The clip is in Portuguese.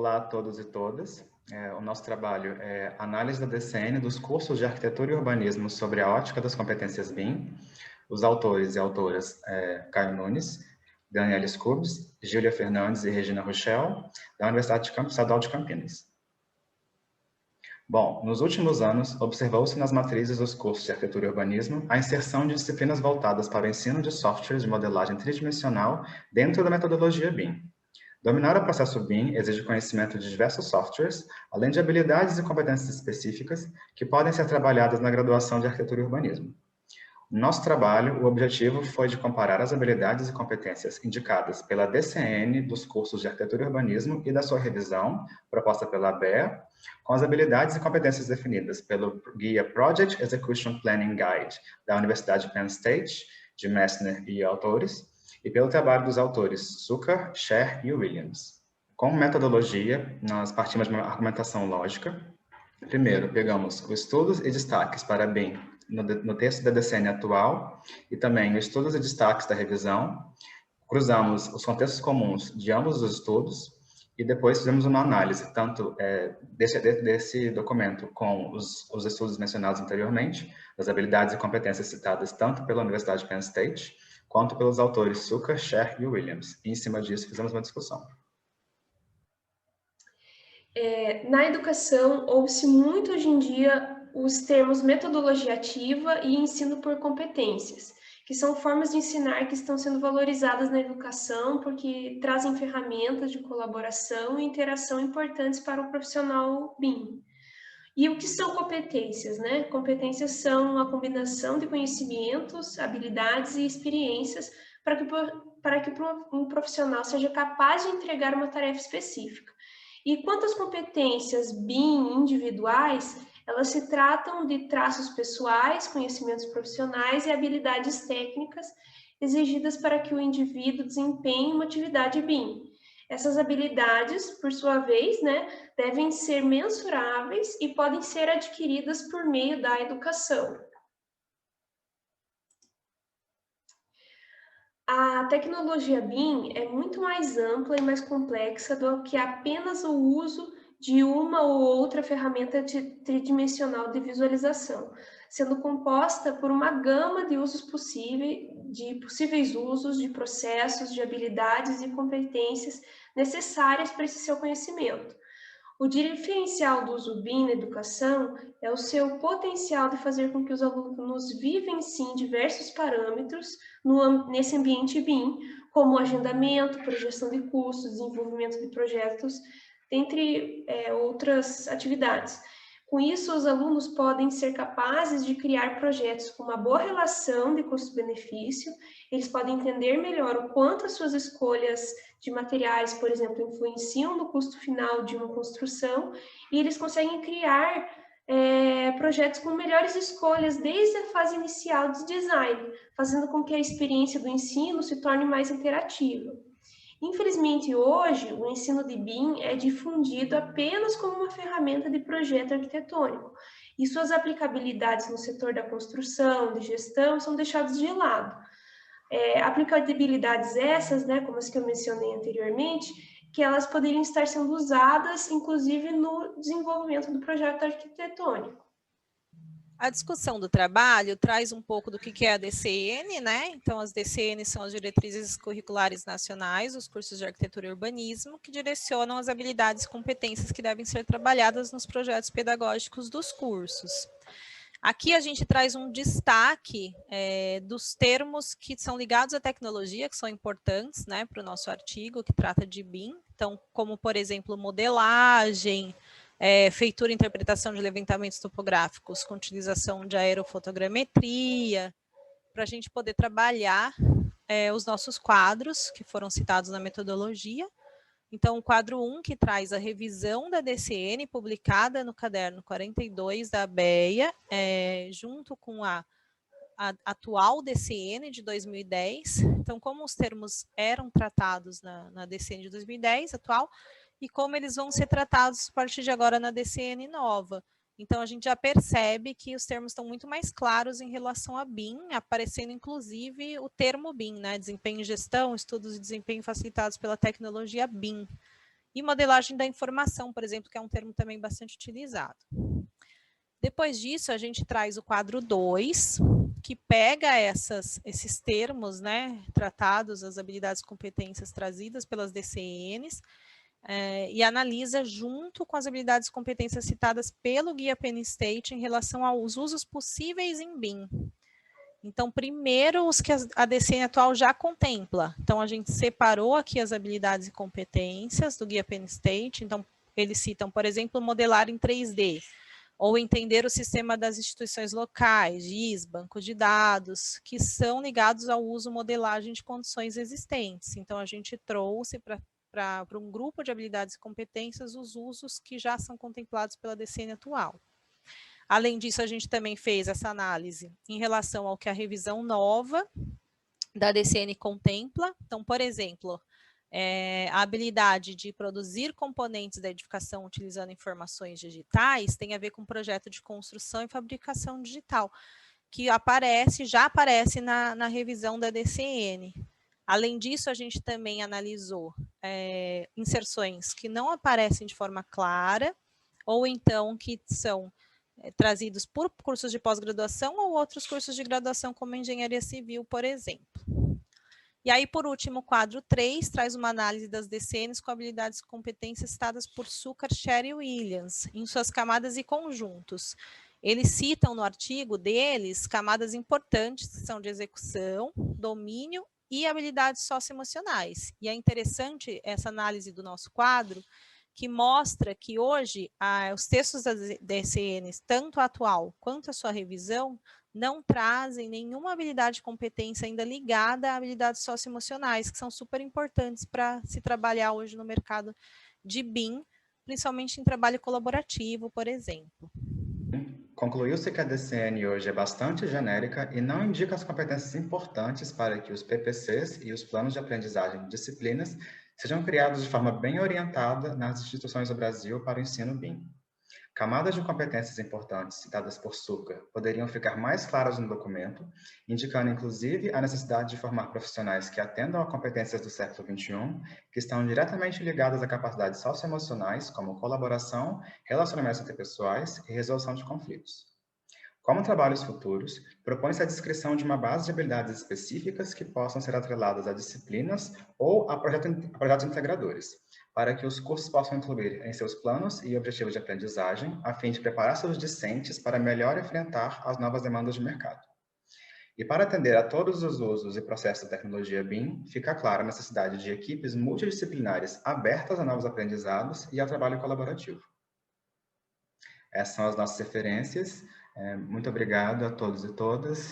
Olá a todos e todas. O nosso trabalho é análise da DCN dos cursos de Arquitetura e Urbanismo sobre a ótica das competências BIM. Os autores e autoras Caio Nunes, Daniela Scubs, Júlia Fernandes e Regina Rochel, da Universidade Estadual de Campinas. Bom, nos últimos anos, observou-se nas matrizes dos cursos de Arquitetura e Urbanismo a inserção de disciplinas voltadas para o ensino de softwares de modelagem tridimensional dentro da metodologia BIM. Dominar o processo BIM exige conhecimento de diversos softwares, além de habilidades e competências específicas que podem ser trabalhadas na graduação de Arquitetura e Urbanismo. No nosso trabalho, o objetivo foi de comparar as habilidades e competências indicadas pela DCN dos cursos de Arquitetura e Urbanismo e da sua revisão, proposta pela ABEA, com as habilidades e competências definidas pelo Guia Project Execution Planning Guide da Universidade Penn State, de Messner e autores, e pelo trabalho dos autores Zucker, Scher e Williams. Como metodologia, nós partimos de uma argumentação lógica. Primeiro, pegamos os estudos e destaques para BIM no texto da DCN atual e também os estudos e destaques da revisão. Cruzamos os contextos comuns de ambos os estudos e depois fizemos uma análise, tanto desse documento com os estudos mencionados anteriormente, das habilidades e competências citadas tanto pela Universidade Penn State, quanto pelos autores Zucker, Scher e Williams. E, em cima disso, fizemos uma discussão. Na educação, ouve-se muito hoje em dia os termos metodologia ativa e ensino por competências, que são formas de ensinar que estão sendo valorizadas na educação porque trazem ferramentas de colaboração e interação importantes para o profissional BIM. E o que são competências, né? Competências são a combinação de conhecimentos, habilidades e experiências para que um profissional seja capaz de entregar uma tarefa específica. E quanto às competências BIM individuais, elas se tratam de traços pessoais, conhecimentos profissionais e habilidades técnicas exigidas para que o indivíduo desempenhe uma atividade BIM. Essas habilidades, por sua vez, devem ser mensuráveis e podem ser adquiridas por meio da educação. A tecnologia BIM é muito mais ampla e mais complexa do que apenas o uso de uma ou outra ferramenta tridimensional de visualização, sendo composta por uma gama de usos possíveis usos de processos, de habilidades e competências necessárias para esse seu conhecimento. O diferencial do uso BIM na educação é o seu potencial de fazer com que os alunos vivenciem diversos parâmetros nesse ambiente BIM, como agendamento, projeção de custos, desenvolvimento de projetos, entre outras atividades. Com isso, os alunos podem ser capazes de criar projetos com uma boa relação de custo-benefício, eles podem entender melhor o quanto as suas escolhas de materiais, por exemplo, influenciam no custo final de uma construção, e eles conseguem criar projetos com melhores escolhas desde a fase inicial de design, fazendo com que a experiência do ensino se torne mais interativa. Infelizmente, hoje, o ensino de BIM é difundido apenas como uma ferramenta de projeto arquitetônico, e suas aplicabilidades no setor da construção, de gestão, são deixadas de lado. Aplicabilidades essas, como as que eu mencionei anteriormente, que elas poderiam estar sendo usadas, inclusive, no desenvolvimento do projeto arquitetônico. A discussão do trabalho traz um pouco do que é a DCN, né? Então, as DCN são as diretrizes curriculares nacionais, os cursos de arquitetura e urbanismo, que direcionam as habilidades e competências que devem ser trabalhadas nos projetos pedagógicos dos cursos. Aqui a gente traz um destaque dos termos que são ligados à tecnologia, que são importantes, né, para o nosso artigo, que trata de BIM. Então, como, por exemplo, modelagem, feitura e interpretação de levantamentos topográficos com utilização de aerofotogrametria, para a gente poder trabalhar os nossos quadros, que foram citados na metodologia. Então, o quadro 1, que traz a revisão da DCN, publicada no caderno 42 da ABEA, junto com a atual DCN de 2010. Então, como os termos eram tratados na DCN de 2010, atual, e como eles vão ser tratados a partir de agora na DCN nova. Então, a gente já percebe que os termos estão muito mais claros em relação a BIM, aparecendo, inclusive, o termo BIM, né? Desempenho e gestão, estudos de desempenho facilitados pela tecnologia BIM. e modelagem da informação, por exemplo, que é um termo também bastante utilizado. Depois disso, a gente traz o quadro 2, que pega esses termos, né, tratados, as habilidades e competências trazidas pelas DCNs, e analisa junto com as habilidades e competências citadas pelo Guia Penn State em relação aos usos possíveis em BIM. Então, primeiro, os que a DCN atual já contempla. Então, a gente separou aqui as habilidades e competências do Guia Penn State. Então, eles citam, por exemplo, modelar em 3D, ou entender o sistema das instituições locais, GIS, banco de dados, que são ligados ao uso modelagem de condições existentes. Então, a gente trouxe para um grupo de habilidades e competências os usos que já são contemplados pela DCN atual. Além disso, a gente também fez essa análise em relação ao que a revisão nova da DCN contempla. Então, por exemplo, a habilidade de produzir componentes da edificação utilizando informações digitais tem a ver com o projeto de construção e fabricação digital, que já aparece na revisão da DCN. Além disso, a gente também analisou inserções que não aparecem de forma clara, ou então que são trazidos por cursos de pós-graduação ou outros cursos de graduação, como engenharia civil, por exemplo. E aí, por último, o quadro 3 traz uma análise das DCNs com habilidades e competências citadas por Zucker, Scher e Williams, em suas camadas e conjuntos. Eles citam no artigo deles camadas importantes, que são de execução, domínio e habilidades socioemocionais. E é interessante essa análise do nosso quadro, que mostra que hoje os textos das DCNs, tanto a atual quanto a sua revisão, não trazem nenhuma habilidade e competência ainda ligada a habilidades socioemocionais, que são super importantes para se trabalhar hoje no mercado de BIM, principalmente em trabalho colaborativo, por exemplo. Concluiu-se que a DCN hoje é bastante genérica e não indica as competências importantes para que os PPCs e os planos de aprendizagem de disciplinas sejam criados de forma bem orientada nas instituições do Brasil para o ensino BIM. Camadas de competências importantes citadas por Zucker poderiam ficar mais claras no documento, indicando inclusive a necessidade de formar profissionais que atendam a competências do século XXI, que estão diretamente ligadas a capacidades socioemocionais, como colaboração, relacionamentos interpessoais e resolução de conflitos. Como trabalhos futuros, propõe-se a descrição de uma base de habilidades específicas que possam ser atreladas a disciplinas ou a projetos integradores, para que os cursos possam incluir em seus planos e objetivos de aprendizagem, a fim de preparar seus discentes para melhor enfrentar as novas demandas de mercado. E para atender a todos os usos e processos da tecnologia BIM, fica clara a necessidade de equipes multidisciplinares abertas a novos aprendizados e ao trabalho colaborativo. Essas são as nossas referências. Muito obrigado a todos e todas.